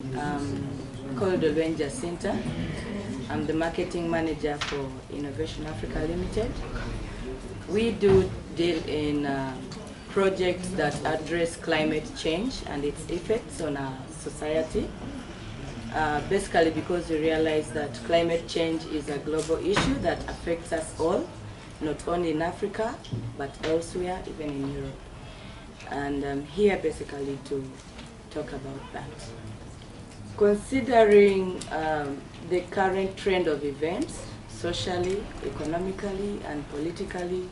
Called Olwenja Center. I'm the marketing manager for Innovation Africa Limited. We do deal in projects that address climate change and its effects on our society. Basically because we realize that climate change is a global issue that affects us all, not only in Africa, but elsewhere, even in Europe. And I'm here basically to talk about that. Considering the current trend of events, socially, economically, and politically,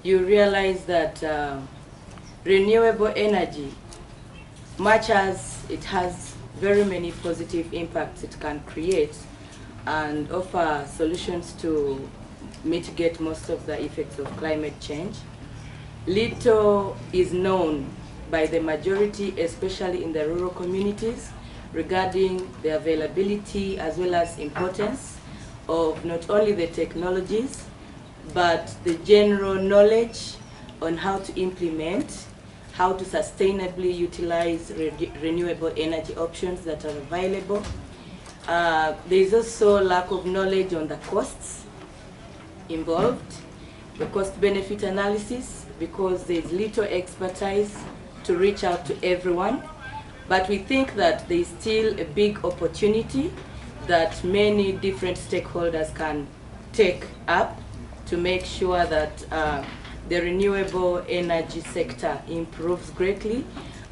you realize that renewable energy, much as it has very many positive impacts it can create and offer solutions to mitigate most of the effects of climate change, little is known by the majority, especially in the rural communities, regarding the availability as well as importance of not only the technologies, but the general knowledge on how to implement, how to sustainably utilize renewable energy options that are available. There is also lack of knowledge on the costs involved, the cost-benefit analysis, because there is little expertise to reach out to everyone. But we think that there is still a big opportunity that many different stakeholders can take up to make sure that the renewable energy sector improves greatly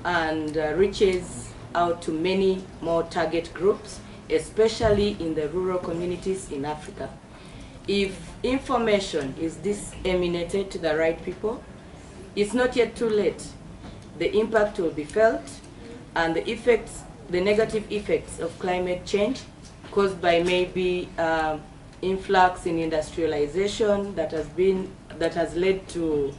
and reaches out to many more target groups, especially in the rural communities in Africa. If information is disseminated to the right people, it's not yet too late. The impact will be felt, and the negative effects of climate change caused by maybe influx in industrialization that has led to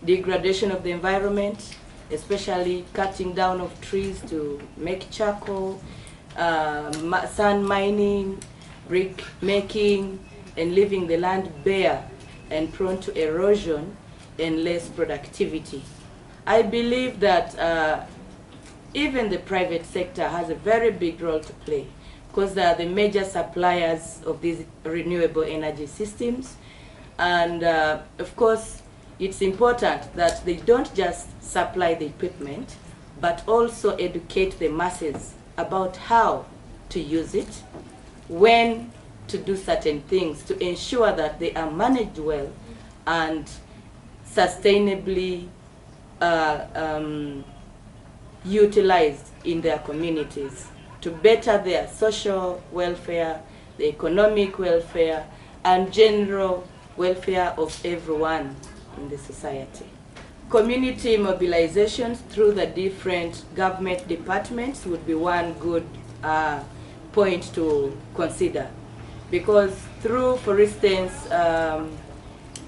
degradation of the environment, especially cutting down of trees to make charcoal, sand mining, brick making, and leaving the land bare and prone to erosion and less productivity. I believe that even the private sector has a very big role to play, because they are the major suppliers of these renewable energy systems. And of course, it's important that they don't just supply the equipment, but also educate the masses about how to use it, when to do certain things, to ensure that they are managed well and sustainably utilized in their communities to better their social welfare, the economic welfare, and general welfare of everyone in the society. Community mobilizations through the different government departments would be one good point to consider, because through, for instance,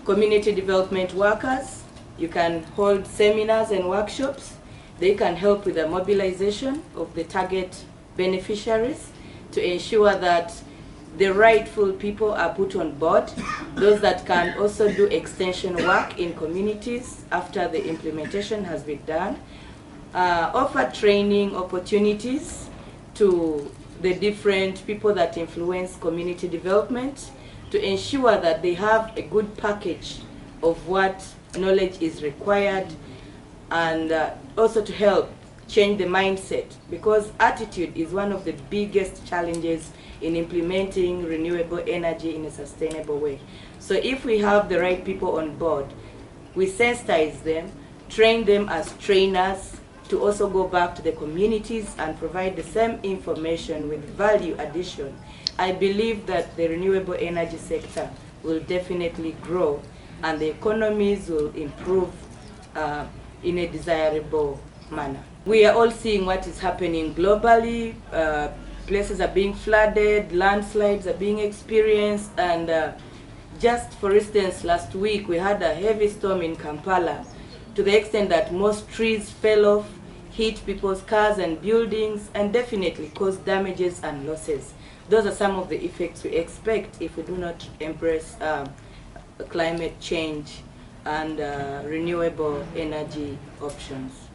community development workers, you can hold seminars and workshops. They can help with the mobilization of the target beneficiaries to ensure that the rightful people are put on board, those that can also do extension work in communities after the implementation has been done, offer training opportunities to the different people that influence community development to ensure that they have a good package of what knowledge is required, and also to help change the mindset, because attitude is one of the biggest challenges in implementing renewable energy in a sustainable way. So if we have the right people on board, we sensitize them, train them as trainers to also go back to the communities and provide the same information with value addition, I believe that the renewable energy sector will definitely grow and the economies will improve in a desirable manner. We are all seeing what is happening globally. Places are being flooded, landslides are being experienced, and just for instance, last week we had a heavy storm in Kampala to the extent that most trees fell off, hit people's cars and buildings, and definitely caused damages and losses. Those are some of the effects we expect if we do not embrace climate change and renewable energy options.